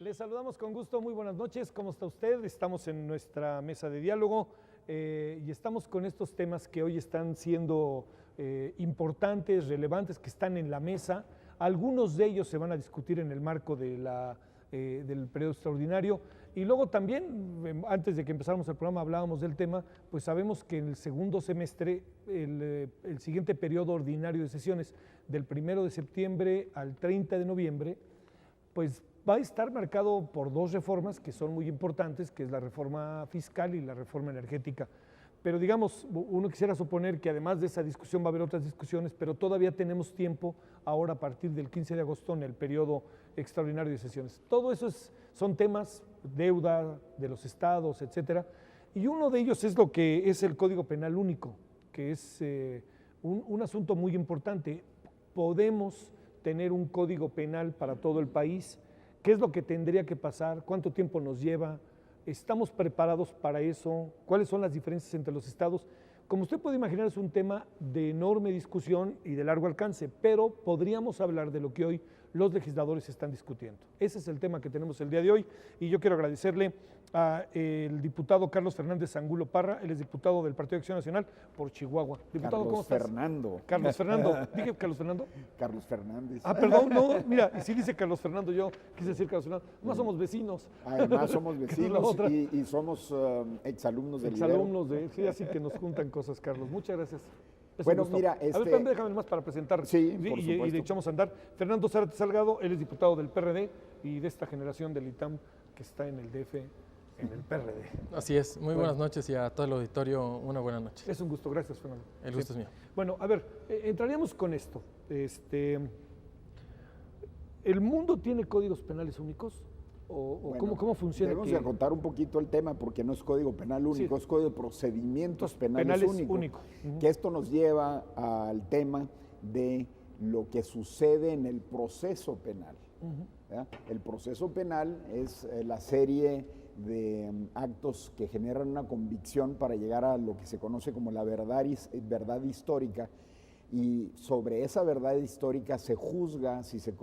Les saludamos con gusto, muy buenas noches, ¿cómo está usted? Estamos en nuestra mesa de diálogo y estamos con estos temas que hoy están siendo importantes, relevantes, que están en la mesa. Algunos de ellos se van a discutir en el marco de del periodo extraordinario y luego también, antes de que empezáramos el programa, hablábamos del tema, pues sabemos que en el segundo semestre, el siguiente periodo ordinario de sesiones, del 1 de septiembre al 30 de noviembre, pues va a estar marcado por dos reformas que son muy importantes, que es la reforma fiscal y la reforma energética. Pero digamos, uno quisiera suponer que además de esa discusión va a haber otras discusiones, pero todavía tenemos tiempo ahora a partir del 15 de agosto en el periodo extraordinario de sesiones. Todo eso son temas, deuda de los estados, etcétera, y uno de ellos es lo que es el Código Penal Único, que es un asunto muy importante. Podemos tener un código penal para todo el país. ¿Qué es lo que tendría que pasar? ¿Cuánto tiempo nos lleva? ¿Estamos preparados para eso? ¿Cuáles son las diferencias entre los estados? Como usted puede imaginar, es un tema de enorme discusión y de largo alcance, pero podríamos hablar de lo que hoy los legisladores están discutiendo. Ese es el tema que tenemos el día de hoy y yo quiero agradecerle al diputado Carlos Fernández Angulo Parra, él es diputado del Partido de Acción Nacional por Chihuahua. Diputado, Carlos ¿cómo estás? Fernando. Carlos Fernando. ¿Dije Carlos Fernando? Carlos Fernández. Ah, perdón, no, mira, y si dice Carlos Fernando, yo quise decir Carlos Fernando. No somos vecinos. Además somos Que es la vecinos otra. y somos exalumnos del Ibero. Exalumnos de, sí, así que nos juntan cosas, Carlos. Muchas gracias. Es un Bueno, gusto. mira, A ver, espérame, déjame más para presentar. Sí, por y supuesto. le echamos a andar. Fernando Zárate Salgado, él es diputado del PRD y de esta generación del ITAM que está en el DF, en el PRD. Así es, muy Bueno. buenas noches y a todo el auditorio una buena noche. Es un gusto, gracias, Fernando. El gusto es mío. Bueno, a ver, entraríamos con esto. ¿El mundo tiene códigos penales únicos? ¿O Bueno, cómo funciona? Debemos de acotar un poquito el tema porque no es código penal único, Sí. es código de procedimientos Penales penales único. Ujú. Que esto nos lleva al tema de lo que sucede en el proceso penal. ¿Verdad? El proceso penal es la serie de actos que generan una convicción para llegar a lo que se conoce como la verdad histórica, y sobre esa verdad histórica se juzga si se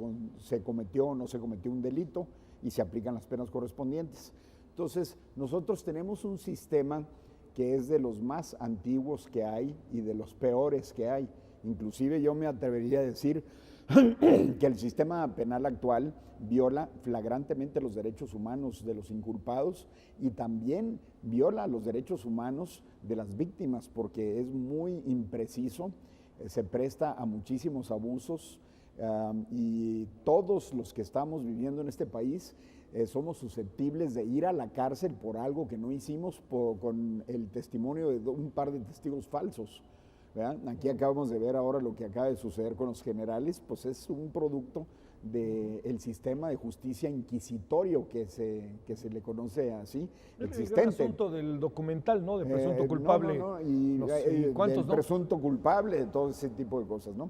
cometió o no se cometió un delito y se aplican las penas correspondientes. Entonces, nosotros tenemos un sistema que es de los más antiguos que hay y de los peores que hay. Inclusive yo me atrevería a decir que el sistema penal actual viola flagrantemente los derechos humanos de los inculpados y también viola los derechos humanos de las víctimas porque es muy impreciso, se presta a muchísimos abusos y todos los que estamos viviendo en este país somos susceptibles de ir a la cárcel por algo que no hicimos con el testimonio de un par de testigos falsos. ¿Verdad? Aquí acabamos de ver ahora lo que acaba de suceder con los generales, pues es un producto del sistema de justicia inquisitorio que se le conoce así, existente. El asunto del documental, ¿no? De presunto culpable. Y ¿cuántos del no? presunto culpable, de todo ese tipo de cosas, ¿no?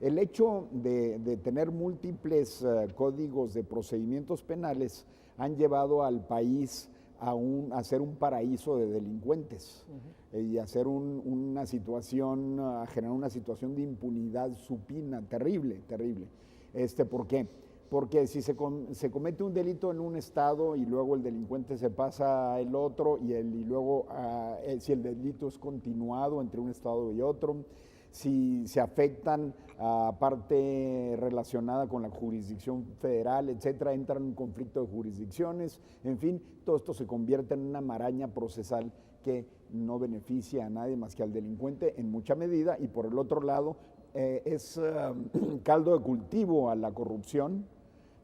El hecho de tener múltiples códigos de procedimientos penales han llevado al país a ser un paraíso de delincuentes y a generar una situación de impunidad supina, terrible, terrible. ¿Por qué? Porque si se comete un delito en un estado y luego el delincuente se pasa al otro y luego si el delito es continuado entre un estado y otro, si se afectan a parte relacionada con la jurisdicción federal, etcétera, entran en un conflicto de jurisdicciones, en fin, todo esto se convierte en una maraña procesal que no beneficia a nadie más que al delincuente en mucha medida, y por el otro lado es caldo de cultivo a la corrupción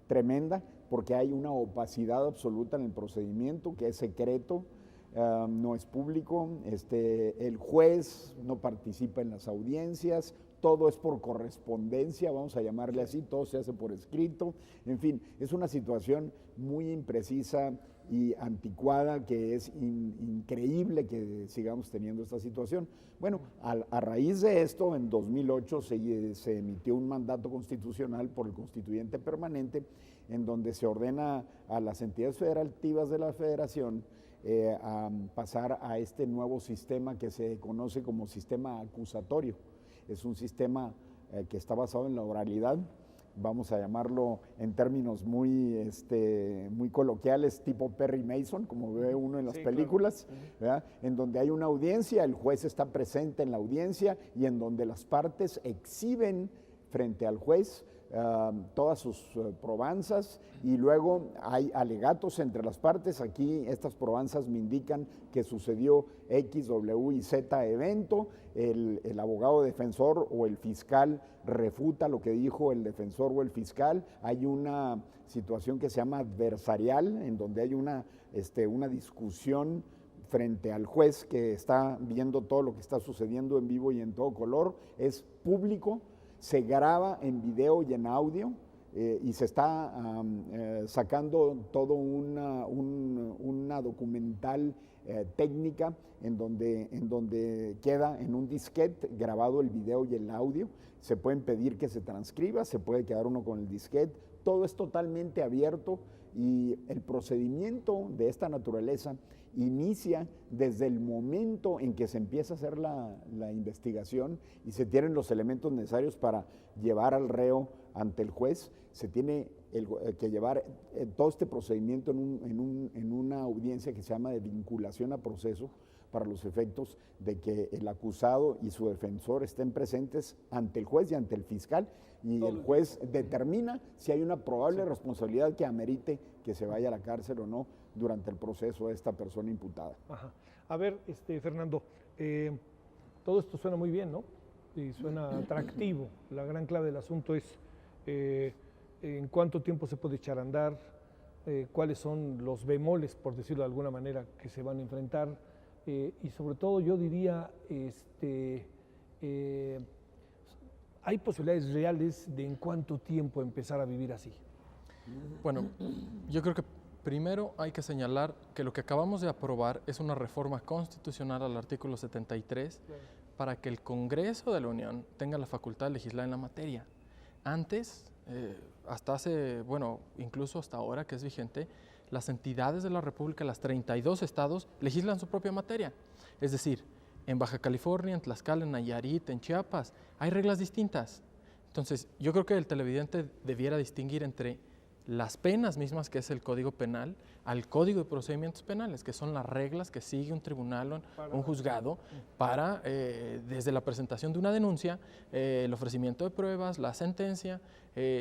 tremenda, porque hay una opacidad absoluta en el procedimiento que es secreto. No es público, el juez no participa en las audiencias, todo es por correspondencia, vamos a llamarle así, todo se hace por escrito, en fin, es una situación muy imprecisa y anticuada que es increíble que sigamos teniendo esta situación. Bueno, a raíz de esto, en 2008 se emitió un mandato constitucional por el constituyente permanente en donde se ordena a las entidades federativas de la federación a pasar a este nuevo sistema que se conoce como sistema acusatorio. Es un sistema que está basado en la oralidad, vamos a llamarlo en términos muy, muy coloquiales, tipo Perry Mason, como ve uno en las películas, claro. En donde hay una audiencia, el juez está presente en la audiencia y en donde las partes exhiben frente al juez todas sus probanzas y luego hay alegatos entre las partes. Aquí estas probanzas me indican que sucedió X, W y Z evento, el abogado defensor o el fiscal refuta lo que dijo el defensor o el fiscal, hay una situación que se llama adversarial, en donde hay una discusión frente al juez que está viendo todo lo que está sucediendo en vivo y en todo color, es público, se graba en video y en audio y se está sacando todo una documental técnica en donde queda en un disquete grabado el video y el audio. Se pueden pedir que se transcriba, se puede quedar uno con el disquete, todo es totalmente abierto y el procedimiento de esta naturaleza inicia desde el momento en que se empieza a hacer la investigación y se tienen los elementos necesarios para llevar al reo ante el juez. Se tiene que llevar todo este procedimiento en una audiencia que se llama de vinculación a proceso para los efectos de que el acusado y su defensor estén presentes ante el juez y ante el fiscal y el juez determina si hay una probable responsabilidad que amerite que se vaya a la cárcel o no durante el proceso de esta persona imputada. Ajá. A ver, Fernando, todo esto suena muy bien, ¿no? Y suena atractivo. La gran clave del asunto es en cuánto tiempo se puede echar a andar, cuáles son los bemoles, por decirlo de alguna manera, que se van a enfrentar. Y sobre todo yo diría, ¿hay posibilidades reales de en cuánto tiempo empezar a vivir así? Bueno, yo creo que primero hay que señalar que lo que acabamos de aprobar es una reforma constitucional al artículo 73 para que el Congreso de la Unión tenga la facultad de legislar en la materia. Antes, hasta hace, bueno, incluso hasta ahora que es vigente, las entidades de la República, las 32 estados, legislan su propia materia. Es decir, en Baja California, en Tlaxcala, en Nayarit, en Chiapas, hay reglas distintas. Entonces, yo creo que el televidente debiera distinguir entre las penas mismas, que es el Código Penal, al Código de Procedimientos Penales, que son las reglas que sigue un tribunal o un juzgado para, desde la presentación de una denuncia, el ofrecimiento de pruebas, la sentencia.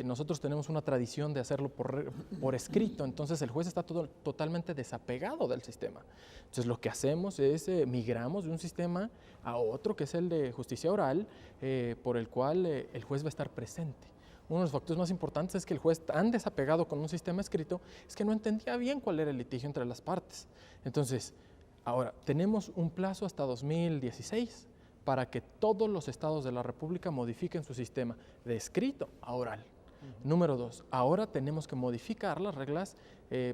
Nosotros tenemos una tradición de hacerlo por escrito, entonces el juez está totalmente desapegado del sistema. Entonces lo que hacemos es migramos de un sistema a otro, que es el de justicia oral, por el cual el juez va a estar presente. Uno de los factores más importantes es que el juez, tan desapegado con un sistema escrito, es que no entendía bien cuál era el litigio entre las partes. Entonces, ahora, tenemos un plazo hasta 2016 para que todos los estados de la República modifiquen su sistema de escrito a oral. Número 2, ahora tenemos que modificar las reglas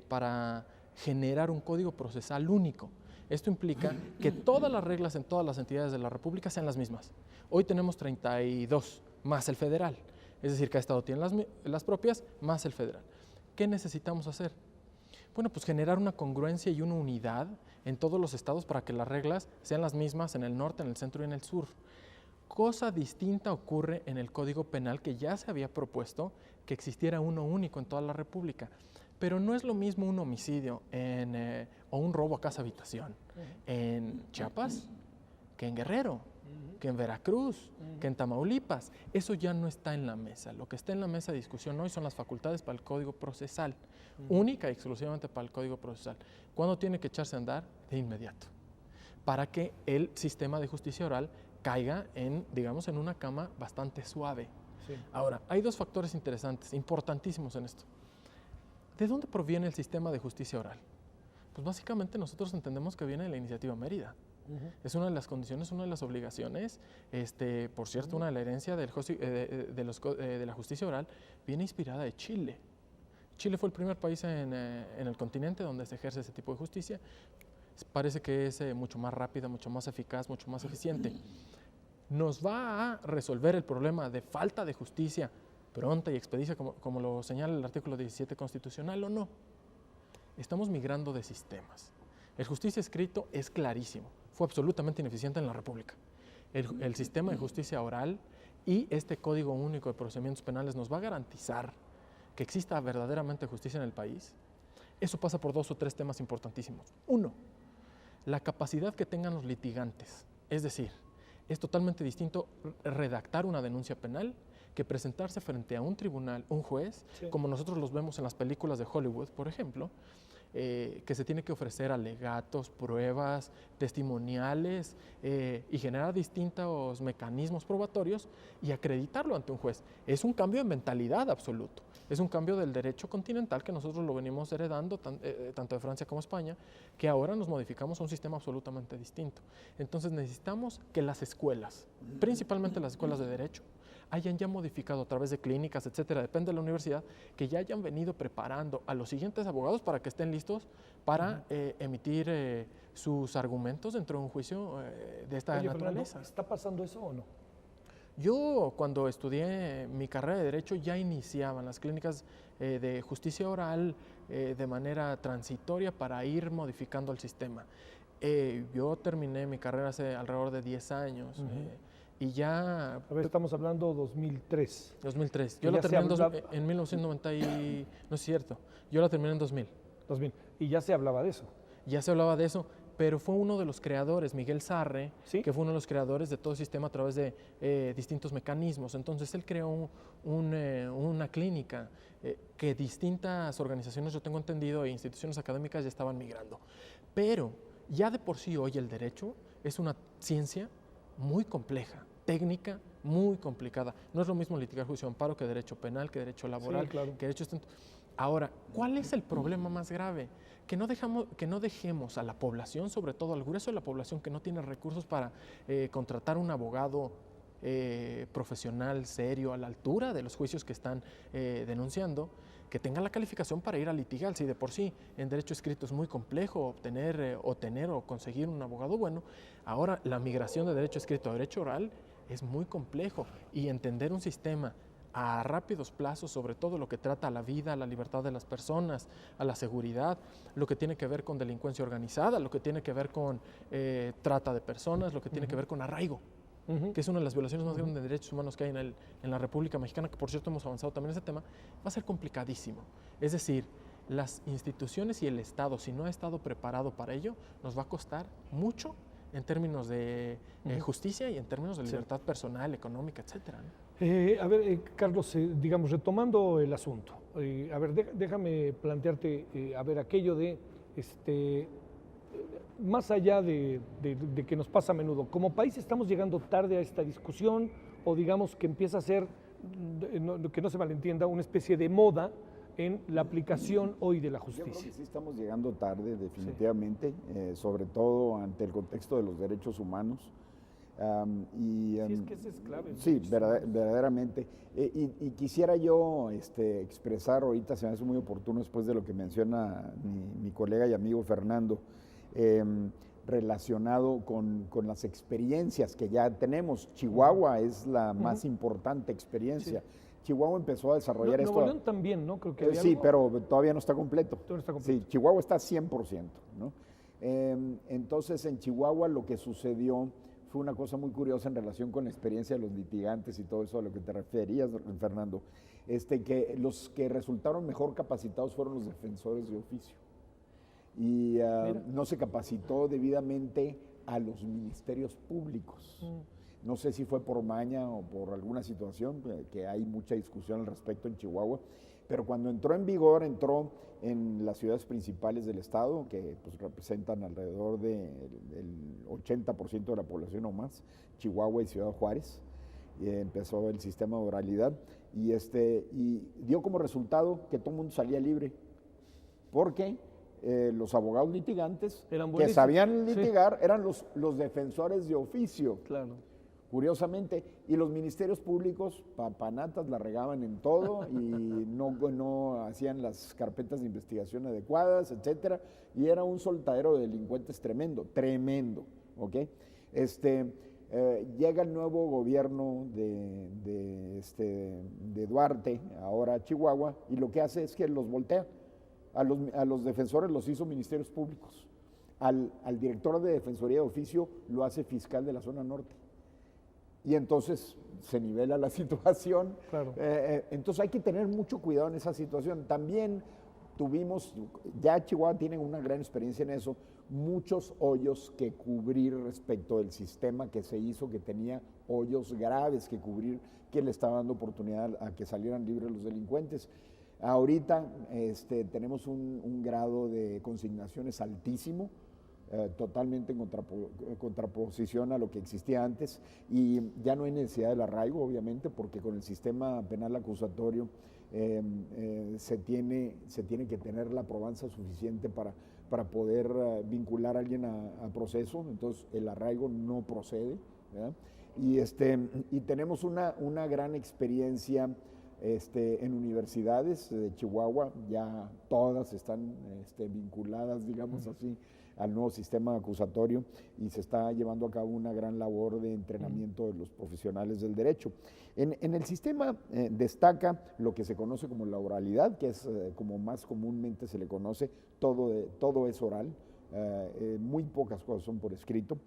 para generar un código procesal único. Esto implica que todas las reglas en todas las entidades de la República sean las mismas. Hoy tenemos 32, más el federal. Es decir, cada estado tiene las propias más el federal. ¿Qué necesitamos hacer? Bueno, pues generar una congruencia y una unidad en todos los estados para que las reglas sean las mismas en el norte, en el centro y en el sur. Cosa distinta ocurre en el Código Penal, que ya se había propuesto que existiera uno único en toda la República. Pero no es lo mismo un homicidio o un robo a casa habitación en Chiapas que en Guerrero, que en Veracruz, que en Tamaulipas. Eso ya no está en la mesa. Lo que está en la mesa de discusión hoy son las facultades para el Código Procesal, única y exclusivamente para el Código Procesal. ¿Cuándo tiene que echarse a andar? De inmediato, para que el sistema de justicia oral caiga digamos, en una cama bastante suave. Sí. Ahora, hay dos factores interesantes, importantísimos en esto. ¿De dónde proviene el sistema de justicia oral? Pues básicamente nosotros entendemos que viene de la Iniciativa Mérida. Es una de las condiciones, una de las obligaciones. Por cierto, una de la herencia de la justicia oral viene inspirada de Chile. Chile fue el primer país en el continente donde se ejerce ese tipo de justicia. Parece que es mucho más rápida, mucho más eficaz, mucho más eficiente. ¿Nos va a resolver el problema de falta de justicia pronta y expedita, como lo señala el artículo 17 constitucional, o no? Estamos migrando de sistemas. El justicia escrito es clarísimo. Fue absolutamente ineficiente en la República. El sistema de justicia oral y este Código Único de Procedimientos Penales nos va a garantizar que exista verdaderamente justicia en el país, eso pasa por 2 o 3 temas importantísimos. Uno, la capacidad que tengan los litigantes, es decir, es totalmente distinto redactar una denuncia penal que presentarse frente a un tribunal, un juez, Sí. como nosotros los vemos en las películas de Hollywood, por ejemplo, que se tiene que ofrecer alegatos, pruebas, testimoniales y generar distintos mecanismos probatorios y acreditarlo ante un juez. Es un cambio de mentalidad absoluto, es un cambio del derecho continental que nosotros lo venimos heredando tanto de Francia como España, que ahora nos modificamos a un sistema absolutamente distinto. Entonces necesitamos que las escuelas, principalmente las escuelas de derecho, hayan ya modificado a través de clínicas, etcétera, depende de la universidad, que ya hayan venido preparando a los siguientes abogados para que estén listos para emitir sus argumentos dentro de un juicio de esta Oye, Fernando, naturaleza. ¿está pasando eso o no? Yo cuando estudié mi carrera de Derecho ya iniciaban las clínicas de justicia oral de manera transitoria para ir modificando el sistema. Yo terminé mi carrera hace alrededor de 10 años. Y ya... A ver, estamos hablando 2003. 2003. Y Yo la ya se terminé hablaba- en 1990 y... No es cierto. Yo la terminé en 2000. 2000. Y ya se hablaba de eso. Ya se hablaba de eso, pero fue uno de los creadores, Miguel Sarre, ¿Sí? que fue uno de los creadores de todo el sistema a través de distintos mecanismos. Entonces él creó una clínica que distintas organizaciones, yo tengo entendido, e instituciones académicas ya estaban migrando. Pero ya de por sí hoy el derecho es una ciencia muy compleja, técnica, muy complicada. No es lo mismo litigar juicio de amparo que derecho penal, que derecho laboral, Sí, claro. que derecho... Ahora, ¿cuál es el problema más grave? Que no dejemos a la población, sobre todo al grueso de la población que no tiene recursos para contratar un abogado profesional, serio, a la altura de los juicios que están denunciando, que tenga la calificación para ir a litigar. Si de por sí en derecho escrito es muy complejo obtener o conseguir un abogado bueno, ahora la migración de derecho escrito a derecho oral es muy complejo, y entender un sistema a rápidos plazos, sobre todo lo que trata a la vida, a la libertad de las personas, a la seguridad, lo que tiene que ver con delincuencia organizada, lo que tiene que ver con trata de personas, lo que tiene que ver con arraigo, que es una de las violaciones más grandes de derechos humanos que hay en la República Mexicana, que por cierto hemos avanzado también en ese tema, va a ser complicadísimo. Es decir, las instituciones y el Estado, si no ha estado preparado para ello, nos va a costar mucho en términos de justicia y en términos de libertad personal, económica, etcétera, ¿no? A ver, Carlos, digamos, retomando el asunto, a ver, déjame plantearte, a ver, aquello de, más allá de que nos pasa a menudo, como país estamos llegando tarde a esta discusión, o digamos que empieza a ser, que no se malentienda, una especie de moda en la aplicación hoy de la Yo creo justicia. que sí estamos llegando tarde, definitivamente, sobre todo ante el contexto de los derechos humanos. Sí, es que ese es clave. Sí, verdaderamente. Y quisiera yo expresar ahorita, se me hace muy oportuno después de lo que menciona mi colega y amigo Fernando, relacionado con las experiencias que ya tenemos. Chihuahua es la más importante experiencia. Sí. Chihuahua empezó a desarrollar esto. Nuevo León también, ¿no? Creo que sí, algo... pero todavía no está completo. Todavía no está completo. Sí, Chihuahua está 100%, ¿no? Entonces, en Chihuahua lo que sucedió fue una cosa muy curiosa en relación con la experiencia de los litigantes y todo eso a lo que te referías, Fernando, que los que resultaron mejor capacitados fueron los defensores de oficio. Y no se capacitó debidamente a los ministerios públicos. No sé si fue por maña o por alguna situación, que hay mucha discusión al respecto en Chihuahua, pero cuando entró en vigor, entró en las ciudades principales del estado, que pues, representan alrededor del 80% de la población o más, Chihuahua y Ciudad Juárez, y empezó el sistema de oralidad, y dio como resultado que todo el mundo salía libre, porque los abogados litigantes que sabían litigar eran los defensores de oficio. Claro. Curiosamente, y los ministerios públicos, papanatas, la regaban en todo y no hacían las carpetas de investigación adecuadas, etcétera, y era un soltadero de delincuentes tremendo, ¿ok? Llega el nuevo gobierno de Duarte, ahora a Chihuahua, y lo que hace es que los voltea. A los defensores los hizo ministerios públicos. Al director de Defensoría de Oficio lo hace fiscal de la zona norte. y entonces se nivela la situación. Claro. Entonces hay que tener mucho cuidado en esa situación. También ya Chihuahua tiene una gran experiencia en eso, muchos hoyos que cubrir respecto del sistema que se hizo, que tenía hoyos graves que cubrir, que le estaba dando oportunidad a que salieran libres los delincuentes. Ahorita tenemos un grado de consignaciones altísimo, totalmente en contraposición a lo que existía antes, y ya no hay necesidad del arraigo, obviamente, porque con el sistema penal acusatorio se tiene que tener la probanza suficiente para poder vincular a alguien a proceso, entonces el arraigo no procede, ¿verdad? Y tenemos una gran experiencia en universidades de Chihuahua, ya todas están vinculadas, digamos así, al nuevo sistema acusatorio, y se está llevando a cabo una gran labor de entrenamiento de los profesionales del derecho. En el sistema destaca lo que se conoce como la oralidad, que es como más comúnmente se le conoce, todo es oral, muy pocas cosas son por escrito.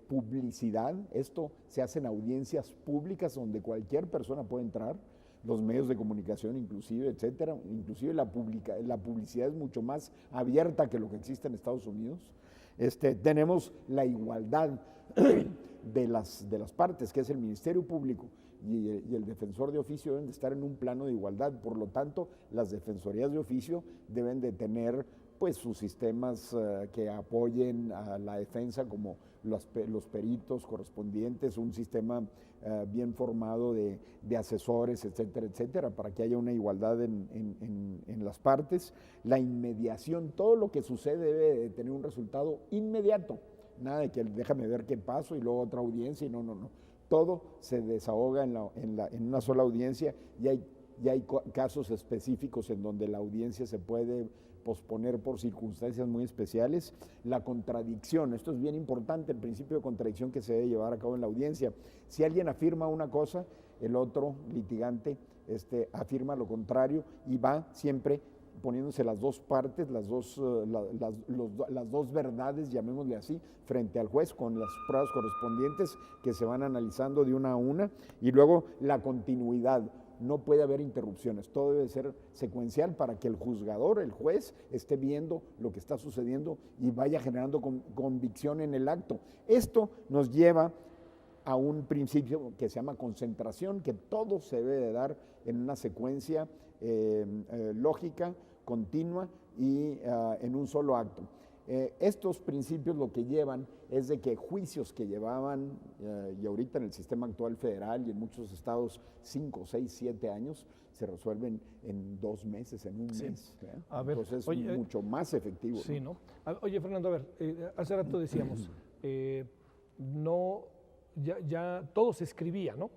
Publicidad, esto se hace en audiencias públicas donde cualquier persona puede entrar, los medios de comunicación inclusive, etcétera. Inclusive la publicidad es mucho más abierta que lo que existe en Estados Unidos. Tenemos la igualdad de las partes, que es el Ministerio Público y el defensor de oficio deben de estar en un plano de igualdad. Por lo tanto, las defensorías de oficio deben de tener pues sus sistemas que apoyen a la defensa, como los peritos correspondientes, un sistema bien formado de asesores, etcétera, etcétera, para que haya una igualdad en las partes. La inmediación, todo lo que sucede debe de tener un resultado inmediato, nada de que déjame ver qué paso y luego otra audiencia, y no. Todo se desahoga en una sola audiencia, y hay casos específicos en donde la audiencia se puede posponer por circunstancias muy especiales. La contradicción, esto es bien importante, el principio de contradicción que se debe llevar a cabo en la audiencia. Si alguien afirma una cosa, el otro litigante afirma lo contrario, y va siempre poniéndose las dos partes, las dos verdades, llamémosle así, frente al juez, con las pruebas correspondientes que se van analizando de una a una. Y luego la continuidad. No puede haber interrupciones, todo debe ser secuencial para que el juzgador, el juez, esté viendo lo que está sucediendo y vaya generando convicción en el acto. Esto nos lleva a un principio que se llama concentración, que todo se debe de dar en una secuencia lógica, continua y en un solo acto. Estos principios lo que llevan es de que juicios que llevaban, y ahorita en el sistema actual federal y en muchos estados, 5, 6, 7 años, se resuelven en 2 meses, en un mes. A ver, entonces es mucho más efectivo. Sí, ¿no? Oye, Fernando, a ver, hace rato decíamos, ya todo se escribía, ¿no?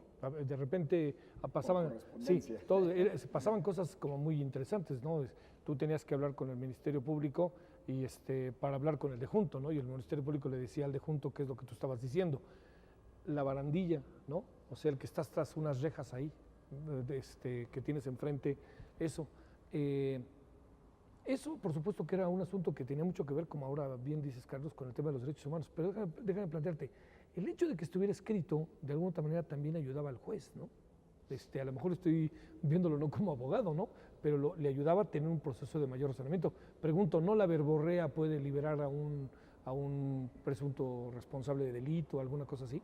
De repente pasaban, pasaban cosas como muy interesantes, ¿no? Tú tenías que hablar con el Ministerio Público y para hablar con el de junto, ¿no? Y el Ministerio Público le decía al de junto qué es lo que tú estabas diciendo. La barandilla, ¿no? O sea, el que estás tras unas rejas ahí, que tienes enfrente, eso. Eso, por supuesto, que era un asunto que tenía mucho que ver, como ahora bien dices, Carlos, con el tema de los derechos humanos. Pero déjame plantearte, el hecho de que estuviera escrito, de alguna otra manera también ayudaba al juez, ¿no? A lo mejor estoy viéndolo no como abogado, ¿no? Pero le ayudaba a tener un proceso de mayor razonamiento. Pregunto, ¿no la verborrea puede liberar a un presunto responsable de delito o alguna cosa así?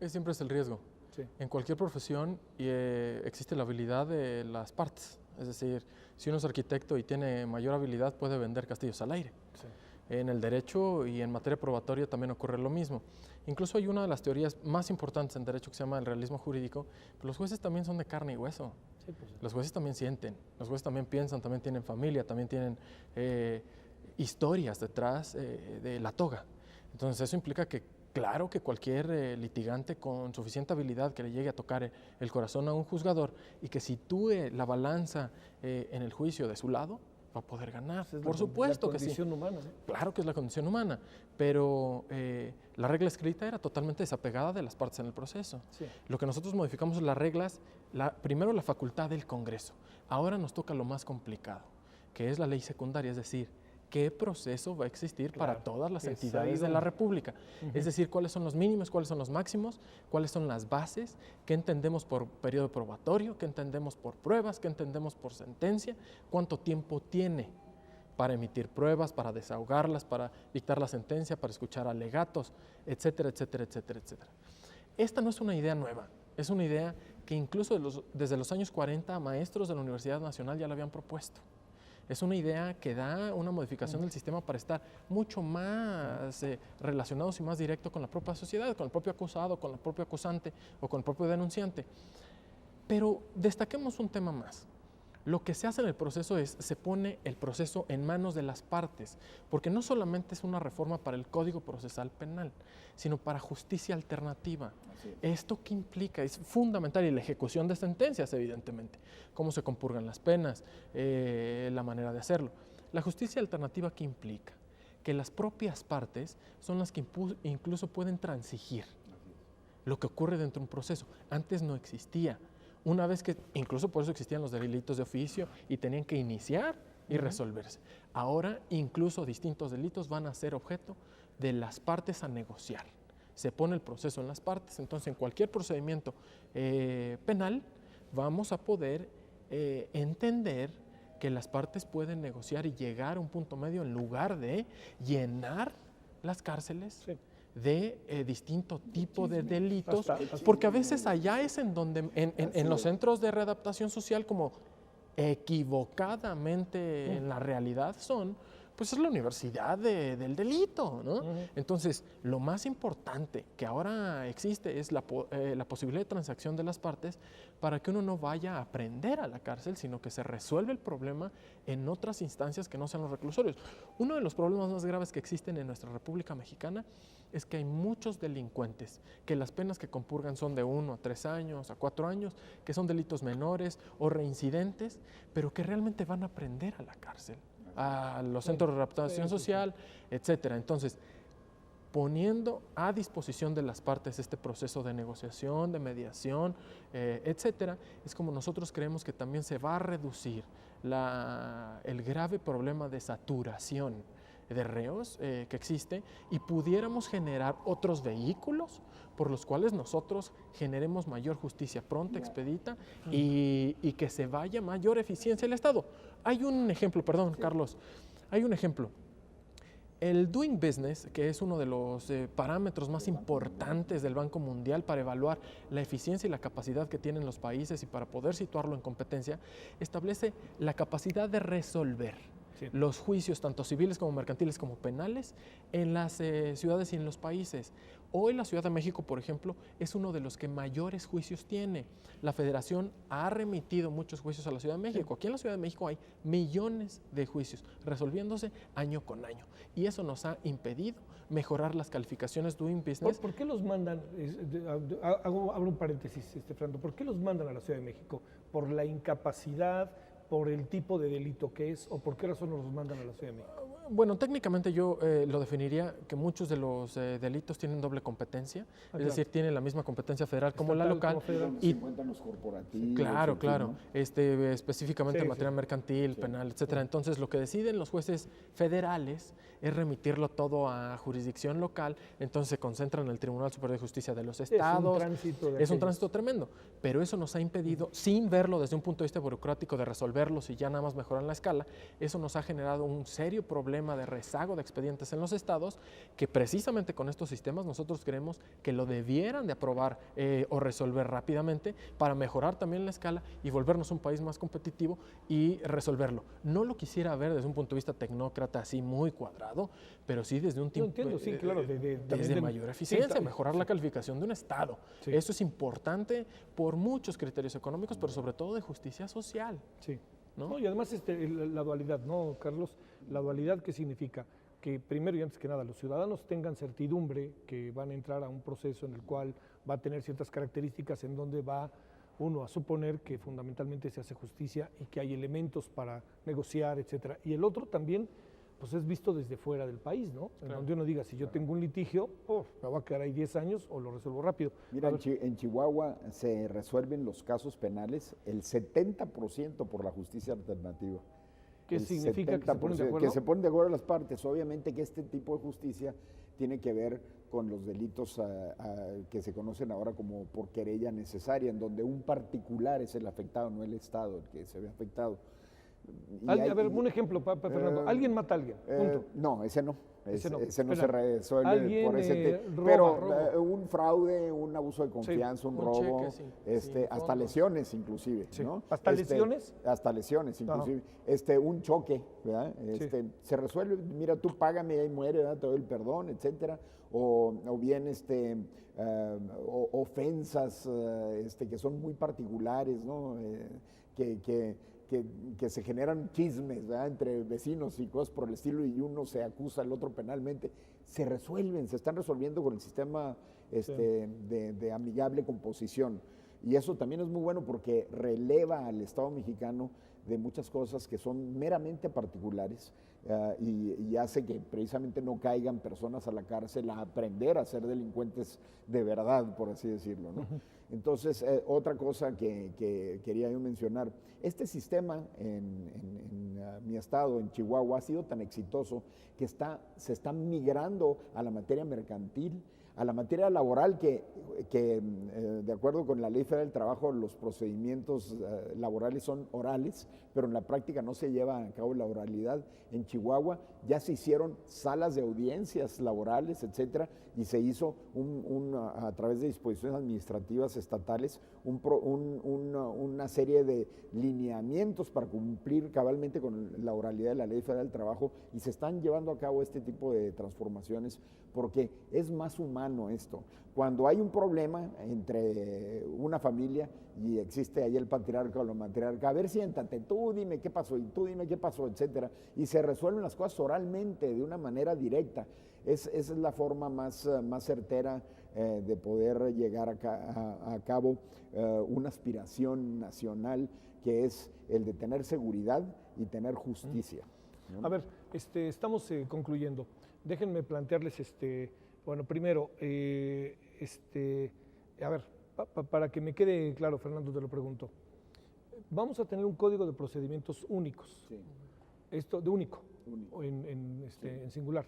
Siempre es el riesgo. Sí. En cualquier profesión existe la habilidad de las partes. Es decir, si uno es arquitecto y tiene mayor habilidad, puede vender castillos al aire. Sí. En el derecho y en materia probatoria también ocurre lo mismo. Incluso hay una de las teorías más importantes en derecho que se llama el realismo jurídico, pero los jueces también son de carne y hueso. Sí, pues. Los jueces también sienten, los jueces también piensan, también tienen familia, también tienen historias detrás de la toga. Entonces eso implica que claro que cualquier litigante con suficiente habilidad que le llegue a tocar el corazón a un juzgador y que sitúe la balanza en el juicio de su lado, va a poder ganar. Por supuesto que sí. Es la condición humana. Claro que es la condición humana, pero la regla escrita era totalmente desapegada de las partes en el proceso. Sí. Lo que nosotros modificamos es las reglas, primero la facultad del Congreso. Ahora nos toca lo más complicado, que es la ley secundaria, es decir, qué proceso va a existir para todas las entidades de la República. Es decir, cuáles son los mínimos, cuáles son los máximos, cuáles son las bases, qué entendemos por periodo probatorio, qué entendemos por pruebas, qué entendemos por sentencia, cuánto tiempo tiene para emitir pruebas, para desahogarlas, para dictar la sentencia, para escuchar alegatos, etcétera, etcétera, etcétera, etcétera. Esta no es una idea nueva, es una idea que incluso desde los años 40 maestros de la Universidad Nacional ya la habían propuesto. Es una idea que da una modificación del sistema para estar mucho más relacionados y más directo con la propia sociedad, con el propio acusado, con el propio acusante o con el propio denunciante. Pero destaquemos un tema más. Lo que se hace en el proceso es, se pone el proceso en manos de las partes, porque no solamente es una reforma para el Código Procesal Penal, sino para justicia alternativa. ¿Esto qué implica? Es fundamental, y la ejecución de sentencias, evidentemente, cómo se compurgan las penas, la manera de hacerlo. La justicia alternativa, ¿qué implica? Que las propias partes son las que incluso pueden transigir lo que ocurre dentro de un proceso. Antes no existía. Una vez que, incluso por eso existían los delitos de oficio y tenían que iniciar y resolverse. Ahora, incluso distintos delitos van a ser objeto de las partes a negociar. Se pone el proceso en las partes, entonces en cualquier procedimiento penal vamos a poder entender que las partes pueden negociar y llegar a un punto medio en lugar de llenar las cárceles de distinto tipo de delitos, porque a veces allá es en donde, en los centros de readaptación social, como equivocadamente en la realidad son, pues es la universidad del delito, ¿no? Entonces, lo más importante que ahora existe es la posibilidad de transacción de las partes para que uno no vaya a aprender a la cárcel, sino que se resuelve el problema en otras instancias que no sean los reclusorios. Uno de los problemas más graves que existen en nuestra República Mexicana es que hay muchos delincuentes, que las penas que compurgan son de 1 a 3 años, a 4 años, que son delitos menores o reincidentes, pero que realmente van a aprender a la cárcel, a los centros de readaptación social, etcétera. Entonces, poniendo a disposición de las partes este proceso de negociación, de mediación, etcétera, es como nosotros creemos que también se va a reducir el grave problema de saturación de reos que existe, y pudiéramos generar otros vehículos por los cuales nosotros generemos mayor justicia pronta, expedita, y que se vaya mayor eficiencia del Estado. Hay un ejemplo, perdón, Carlos, hay un ejemplo. El Doing Business, que es uno de los parámetros más importantes del Banco Mundial para evaluar la eficiencia y la capacidad que tienen los países y para poder situarlo en competencia, establece la capacidad de resolver los juicios, tanto civiles como mercantiles como penales, en las ciudades y en los países. Hoy la Ciudad de México, por ejemplo, es uno de los que mayores juicios tiene. La Federación ha remitido muchos juicios a la Ciudad de México. Aquí en la Ciudad de México hay millones de juicios resolviéndose año con año, y eso nos ha impedido mejorar las calificaciones Doing Business. ¿Por qué los mandan? Abro un paréntesis, Fernando. ¿Por qué los mandan a la Ciudad de México? ¿Por la incapacidad, por el tipo de delito que es, o por qué razón nos los mandan a la Ciudad de México? Bueno, técnicamente yo lo definiría que muchos de los delitos tienen doble competencia, es decir, tienen la misma competencia federal como la local. Y cuentan los corporativos. Claro, claro, ¿no? Específicamente en materia mercantil, penal, etcétera. Entonces, lo que deciden los jueces federales es remitirlo todo a jurisdicción local, entonces se concentran en el Tribunal Superior de Justicia de los estados. Es un tránsito tremendo, pero eso nos ha impedido, sin verlo desde un punto de vista burocrático de resolverlos y ya nada más mejorar la escala, eso nos ha generado un serio problema de rezago de expedientes en los estados, que precisamente con estos sistemas nosotros creemos que lo debieran de aprobar o resolver rápidamente para mejorar también la escala y volvernos un país más competitivo y resolverlo. No lo quisiera ver desde un punto de vista tecnócrata así muy cuadrado, pero sí desde un tiempo desde mayor eficiencia, mejorar la calificación de un estado. Eso es importante por muchos criterios económicos, pero sobre todo de justicia social. ¿No? Y además la dualidad, ¿no, Carlos? La dualidad, ¿qué significa? Que primero y antes que nada los ciudadanos tengan certidumbre que van a entrar a un proceso en el cual va a tener ciertas características en donde va uno a suponer que fundamentalmente se hace justicia y que hay elementos para negociar, etcétera. Y el otro también, pues es visto desde fuera del país, ¿no? En donde uno diga, si yo tengo un litigio, me voy a quedar ahí 10 años o lo resuelvo rápido. Mira, en Chihuahua se resuelven los casos penales el 70% por la justicia alternativa. ¿Qué el significa que se ponen de 70%, acuerdo? que se ponen de acuerdo las partes. Obviamente que este tipo de justicia tiene que ver con los delitos que se conocen ahora como por querella necesaria, en donde un particular es el afectado, no el Estado el que se ve afectado. A ver, un ejemplo, Fernando. Alguien mata a alguien, punto. No, ese no. Ese no se Penal. resuelve Alguien, por ese roba, pero un fraude, un abuso de confianza, un robo, cheque, sin hasta fondos. lesiones inclusive, Sí. ¿no? ¿Hasta lesiones? Hasta lesiones inclusive. Un choque, ¿verdad? Se resuelve, mira, tú págame y ahí muere, ¿verdad? Te doy el perdón, etcétera. O bien ofensas que son muy particulares, ¿no? Que se generan chismes, ¿verdad?, entre vecinos y cosas por el estilo, y uno se acusa al otro penalmente, se están resolviendo con el sistema de amigable composición. Y eso también es muy bueno porque releva al Estado mexicano de muchas cosas que son meramente particulares, y hace que precisamente no caigan personas a la cárcel a aprender a ser delincuentes de verdad, por así decirlo, ¿no? Entonces, otra cosa que quería yo mencionar, este sistema en mi estado, en Chihuahua, ha sido tan exitoso que se está migrando a la materia mercantil, a la materia laboral, que de acuerdo con la Ley Federal del Trabajo, los procedimientos laborales son orales, pero en la práctica no se lleva a cabo la oralidad. En Chihuahua ya se hicieron salas de audiencias laborales, etcétera, y se hizo a través de disposiciones administrativas estatales una serie de lineamientos para cumplir cabalmente con la oralidad de la Ley Federal del Trabajo, y se están llevando a cabo este tipo de transformaciones porque es más humano esto. Cuando hay un problema entre una familia y existe ahí el patriarca o la matriarca, a ver, siéntate, tú dime qué pasó y tú dime qué pasó, etcétera, y se resuelven las cosas oralmente, de una manera directa. Esa es la forma más certera de poder llegar a cabo una aspiración nacional, que es el de tener seguridad y tener justicia, ¿no? A ver, estamos concluyendo. Déjenme plantearles, bueno, primero, a ver, para que me quede claro, Fernando, te lo pregunto. Vamos a tener un código de procedimientos únicos. Sí. Esto de único. En singular.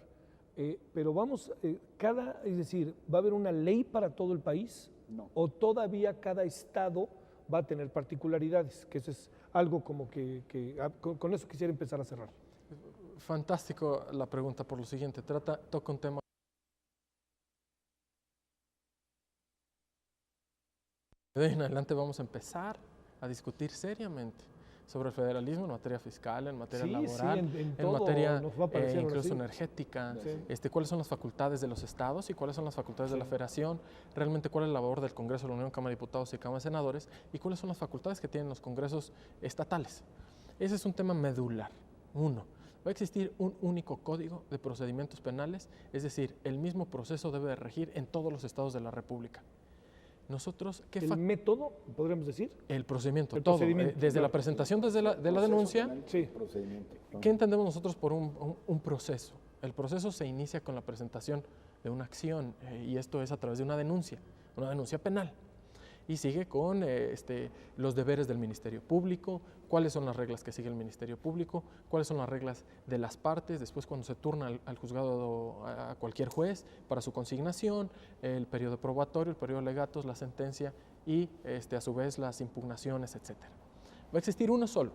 Pero vamos, es decir, ¿va a haber una ley para todo el país? No. ¿O todavía cada estado va a tener particularidades? Que eso es algo como con eso quisiera empezar a cerrar. Fantástico la pregunta por lo siguiente. Toca un tema. De ahí en adelante vamos a empezar a discutir seriamente sobre el federalismo en materia fiscal, en materia laboral, en en materia nos va a parecer incluso energética, cuáles son las facultades de los estados y cuáles son las facultades de la federación, realmente cuál es la labor del Congreso de la Unión, Cámara de Diputados y Cámara de Senadores, y cuáles son las facultades que tienen los congresos estatales. Ese es un tema medular. Uno, va a existir un único código de procedimientos penales, es decir, el mismo proceso debe de regir en todos los estados de la República. Nosotros, ¿El método, podríamos decir? El procedimiento, el todo, procedimiento, desde claro. la presentación de la denuncia. Penal, Sí. Procedimiento. ¿Qué entendemos nosotros por un proceso? El proceso se inicia con la presentación de una acción, y esto es a través de una denuncia penal. Y sigue con los deberes del Ministerio Público, cuáles son las reglas que sigue el Ministerio Público, cuáles son las reglas de las partes, después cuando se turna al juzgado, a cualquier juez para su consignación, el periodo probatorio, el periodo de alegatos, la sentencia y a su vez las impugnaciones, etc. Va a existir uno solo,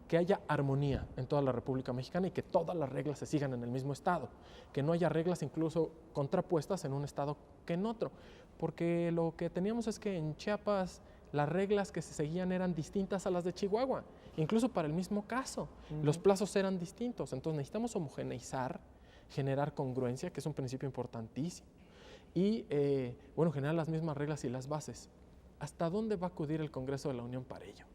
que haya armonía en toda la República Mexicana y que todas las reglas se sigan en el mismo estado, que no haya reglas incluso contrapuestas en un estado que en otro, porque lo que teníamos es que en Chiapas las reglas que se seguían eran distintas a las de Chihuahua, incluso para el mismo caso, los plazos eran distintos, entonces necesitamos homogeneizar, generar congruencia, que es un principio importantísimo, y generar las mismas reglas y las bases. ¿Hasta dónde va a acudir el Congreso de la Unión para ello?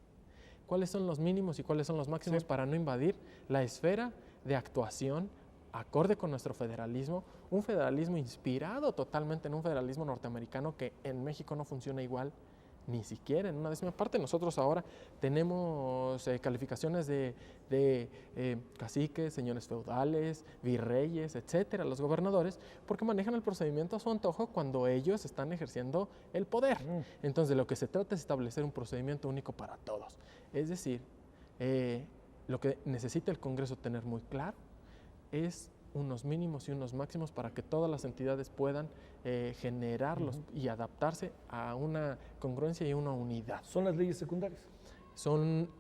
¿Cuáles son los mínimos y cuáles son los máximos para no invadir la esfera de actuación acorde con nuestro federalismo, un federalismo inspirado totalmente en un federalismo norteamericano que en México no funciona igual ni siquiera en una décima parte? Nosotros ahora tenemos calificaciones de caciques, señores feudales, virreyes, etcétera, los gobernadores, porque manejan el procedimiento a su antojo cuando ellos están ejerciendo el poder. Entonces, de lo que se trata es establecer un procedimiento único para todos. Es decir, lo que necesita el Congreso tener muy claro es unos mínimos y unos máximos para que todas las entidades puedan generarlos y adaptarse a una congruencia y una unidad. ¿Son las leyes secundarias?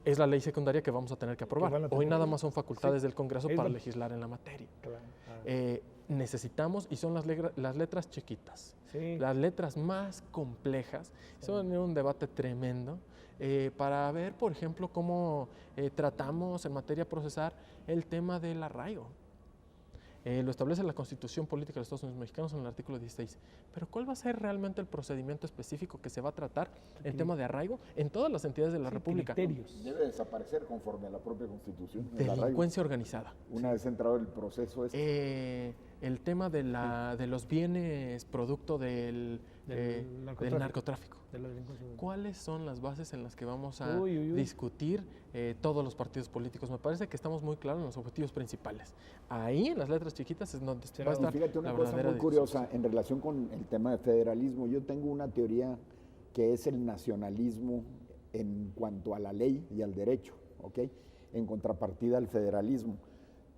Es la ley secundaria que vamos a tener que aprobar. Hoy nada más son facultades del Congreso para legislar en la materia. Claro. Necesitamos, y son las letras chiquitas, las letras más complejas, son un debate tremendo, para ver, por ejemplo, cómo tratamos en materia procesal el tema del arraigo. Lo establece la Constitución Política de los Estados Unidos Mexicanos en el artículo 16. Pero ¿cuál va a ser realmente el procedimiento específico que se va a tratar en tema de arraigo en todas las entidades de la República? Criterios. Debe desaparecer conforme a la propia Constitución. Delincuencia organizada. Una vez entrado el proceso. El tema de los bienes producto del narcotráfico. ¿Cuáles son las bases en las que vamos a discutir todos los partidos políticos? Me parece que estamos muy claros en los objetivos principales. Ahí, en las letras chiquitas, es donde va a estar. Fíjate una cosa muy curiosa en relación con el tema de federalismo. Yo tengo una teoría que es el nacionalismo en cuanto a la ley y al derecho, ¿ok? En contrapartida al federalismo.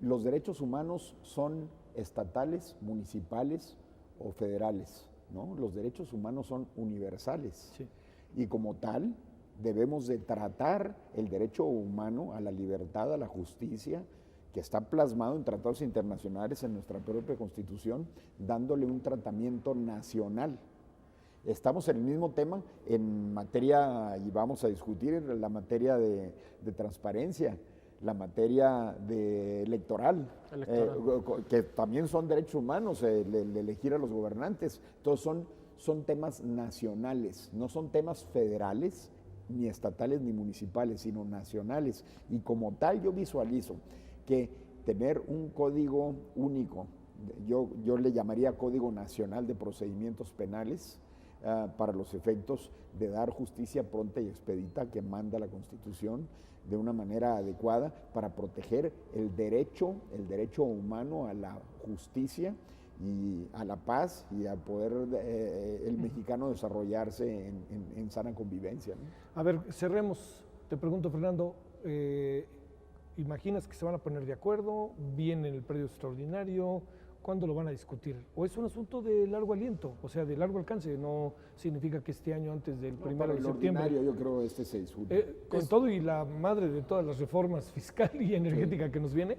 Los derechos humanos son estatales, municipales o federales, ¿no? Los derechos humanos son universales y como tal debemos de tratar el derecho humano a la libertad, a la justicia, que está plasmado en tratados internacionales, en nuestra propia Constitución, dándole un tratamiento nacional. Estamos en el mismo tema en materia, y vamos a discutir la materia de transparencia, la materia electoral. Que también son derechos humanos, el elegir a los gobernantes. Todos son temas nacionales, no son temas federales, ni estatales, ni municipales, sino nacionales. Y como tal yo visualizo que tener un código único, yo le llamaría Código Nacional de Procedimientos Penales, para los efectos de dar justicia pronta y expedita que manda la Constitución de una manera adecuada para proteger el derecho humano a la justicia y a la paz y a poder el mexicano desarrollarse en sana convivencia, ¿no? A ver, cerremos. Te pregunto, Fernando, ¿imaginas que se van a poner de acuerdo? ¿Viene el periodo extraordinario? ¿Cuándo lo van a discutir? ¿O es un asunto de largo aliento, o sea, de largo alcance? No significa que este año antes del 1 de septiembre. Yo creo se discute. Con todo y la madre de todas las reformas fiscal y energética que nos viene.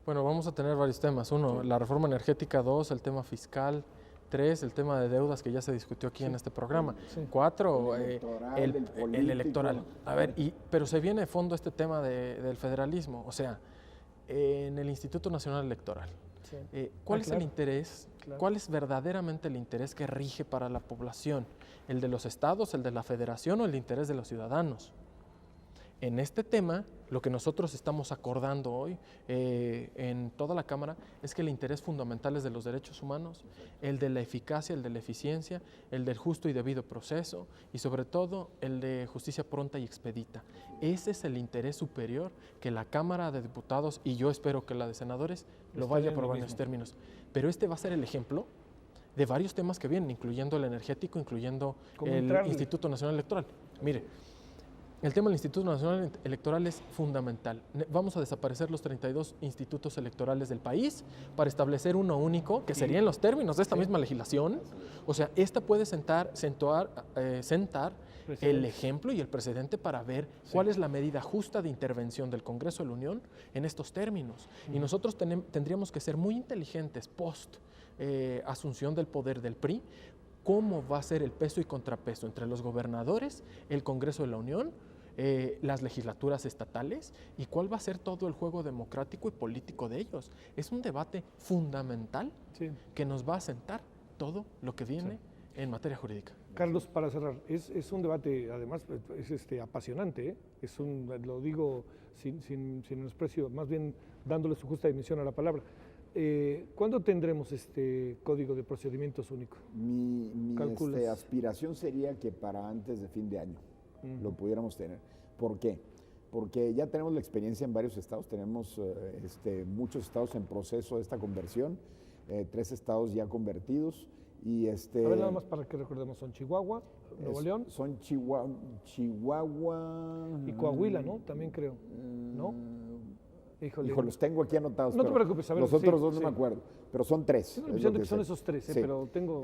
Bueno, vamos a tener varios temas. Uno, la reforma energética. 2, el tema fiscal. 3, el tema de deudas que ya se discutió aquí en este programa. 4, el electoral. A ver, pero se viene de fondo este tema del federalismo, o sea, en el Instituto Nacional Electoral. ¿Cuál es el interés? ¿Cuál es verdaderamente el interés que rige para la población? ¿El de los estados, el de la federación o el interés de los ciudadanos? En este tema, lo que nosotros estamos acordando hoy en toda la Cámara es que el interés fundamental es de los derechos humanos, el de la eficacia, el de la eficiencia, el del justo y debido proceso y sobre todo el de justicia pronta y expedita. Ese es el interés superior que la Cámara de Diputados y yo espero que la de senadores lo vaya a aprobar en esos términos. Pero este va a ser el ejemplo de varios temas que vienen, incluyendo el energético, incluyendo el Instituto Nacional Electoral. Mire, el tema del Instituto Nacional Electoral es fundamental. Vamos a desaparecer los 32 institutos electorales del país para establecer uno único, que sería en los términos de esta misma legislación. O sea, esta puede sentar el ejemplo y el precedente para ver cuál es la medida justa de intervención del Congreso de la Unión en estos términos. Y nosotros tendríamos que ser muy inteligentes post asunción del poder del PRI, cómo va a ser el peso y contrapeso entre los gobernadores, el Congreso de la Unión, las legislaturas estatales y cuál va a ser todo el juego democrático y político de ellos. Es un debate fundamental que nos va a sentar todo lo que viene en materia jurídica. Carlos, para cerrar, es un debate, además, es apasionante, ¿eh? Lo digo sin menosprecio, más bien dándole su justa dimensión a la palabra. ¿Cuándo tendremos este código de procedimientos único? Mi aspiración sería que para antes de fin de año lo pudiéramos tener. ¿Por qué? Porque ya tenemos la experiencia en varios estados, tenemos muchos estados en proceso de esta conversión, 3 estados ya convertidos. Y a ver, nada más para que recordemos, son Chihuahua, Nuevo León. Son Chihuahua y Coahuila, ¿no? También creo, ¿no? Híjole. Hijo, los tengo aquí anotados. No te pero preocupes, a ver, los otros sí, dos no sí. me acuerdo, pero son 3. Tengo la impresión de que son esos 3, Sí. pero tengo...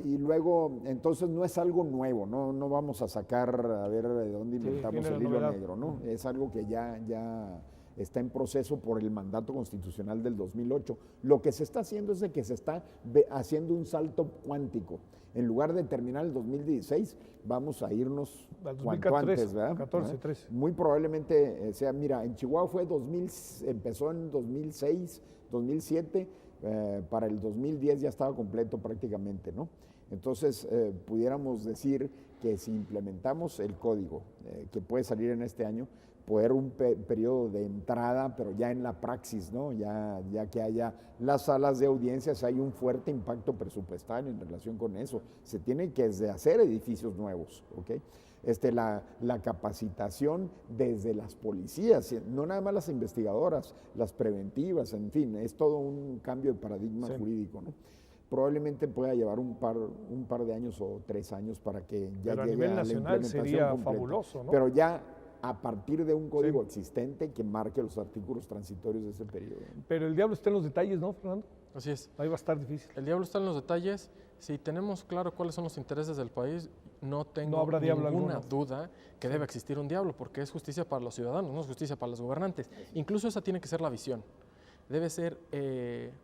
Y luego, entonces no es algo nuevo, no vamos a sacar a ver de dónde Sí, inventamos viene la el hilo novedad. negro, ¿no? Es algo que ya está en proceso por el mandato constitucional del 2008. Lo que se está haciendo es de que se está haciendo un salto cuántico. En lugar de terminar el 2016, vamos a irnos Al cuanto 2014, antes, ¿verdad? 14, ¿verdad? 13. Muy probablemente sea, mira, en Chihuahua empezó en 2006, 2007, para el 2010 ya estaba completo prácticamente, ¿no? Entonces, pudiéramos decir que si implementamos el código que puede salir en este año, poder un periodo de entrada, pero ya en la praxis, ¿no? Ya que haya las salas de audiencias, hay un fuerte impacto presupuestario en relación con eso. Se tienen que hacer edificios nuevos, ¿ok? La capacitación desde las policías, no nada más las investigadoras, las preventivas, en fin, es todo un cambio de paradigma jurídico, ¿no? Probablemente pueda llevar un par de años o 3 años para que ya Pero a llegue nivel a la nacional implementación sería completa. fabuloso, ¿no? Pero ya a partir de un código existente que marque los artículos transitorios de ese periodo, ¿no? Pero el diablo está en los detalles, ¿no, Fernando? Así es. Ahí va a estar difícil. El diablo está en los detalles. Si tenemos claro cuáles son los intereses del país, no tengo No habrá diablo ninguna alguno. duda que debe existir un diablo, porque es justicia para los ciudadanos, no es justicia para los gobernantes. Incluso esa tiene que ser la visión. Debe ser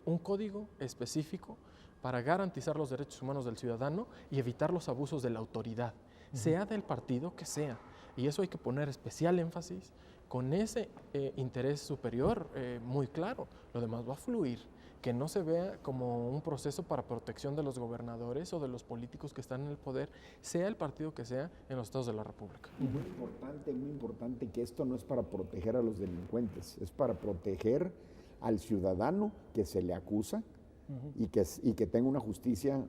un código específico para garantizar los derechos humanos del ciudadano y evitar los abusos de la autoridad, sea del partido que sea. Y eso hay que poner especial énfasis con ese interés superior muy claro. Lo demás va a fluir, que no se vea como un proceso para protección de los gobernadores o de los políticos que están en el poder, sea el partido que sea en los estados de la República. Muy importante que esto no es para proteger a los delincuentes, es para proteger al ciudadano que se le acusa y que tenga una justicia,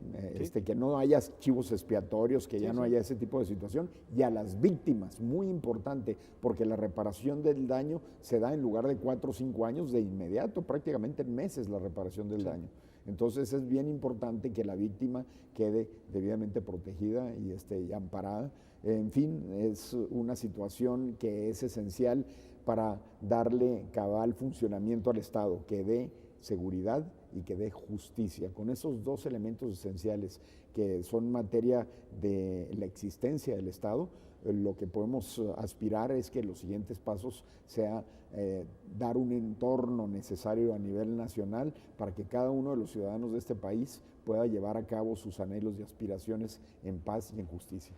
que no haya chivos expiatorios, que ya no haya ese tipo de situación, y a las víctimas, muy importante, porque la reparación del daño se da en lugar de 4 o 5 años, de inmediato, prácticamente en meses la reparación del daño. Entonces es bien importante que la víctima quede debidamente protegida y amparada. En fin, es una situación que es esencial para darle cabal funcionamiento al Estado, que dé seguridad y que dé justicia. Con esos 2 elementos esenciales que son materia de la existencia del Estado, lo que podemos aspirar es que los siguientes pasos sea dar un entorno necesario a nivel nacional para que cada uno de los ciudadanos de este país pueda llevar a cabo sus anhelos y aspiraciones en paz y en justicia.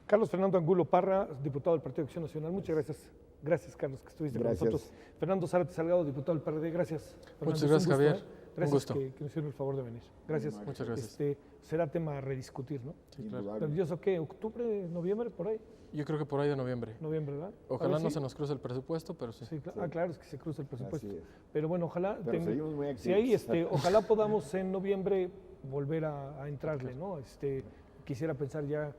Carlos Fernando Angulo Parra, diputado del Partido de Acción Nacional. Muchas gracias. Gracias, Carlos, que estuviste con nosotros. Fernando Zárate Salgado, diputado del PRD. Gracias. Fernando, Muchas gracias, gusto, Javier. Gracias un gusto. que nos hicieron el favor de venir. Gracias. Muchas gracias. Será tema a rediscutir, ¿no? Sí, claro. ¿Nervioso qué? ¿Octubre, noviembre, por ahí? Yo creo que por ahí de noviembre. Noviembre, ¿verdad? Ojalá no sí. se nos cruce el presupuesto, pero sí. Claro, es que se cruza el presupuesto. Así es. Pero bueno, ojalá. Pero seguimos muy activos. Sí, ahí, ojalá podamos en noviembre volver a entrarle, ¿no? Quisiera pensar ya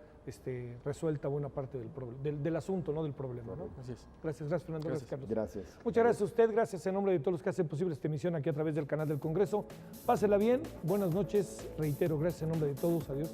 resuelta buena parte del asunto, no del problema, ¿no? Así es. Gracias, Fernando. Gracias, Carlos. Gracias. Muchas gracias a usted, gracias en nombre de todos los que hacen posible esta emisión aquí a través del canal del Congreso. Pásela bien, buenas noches, reitero, gracias en nombre de todos, adiós.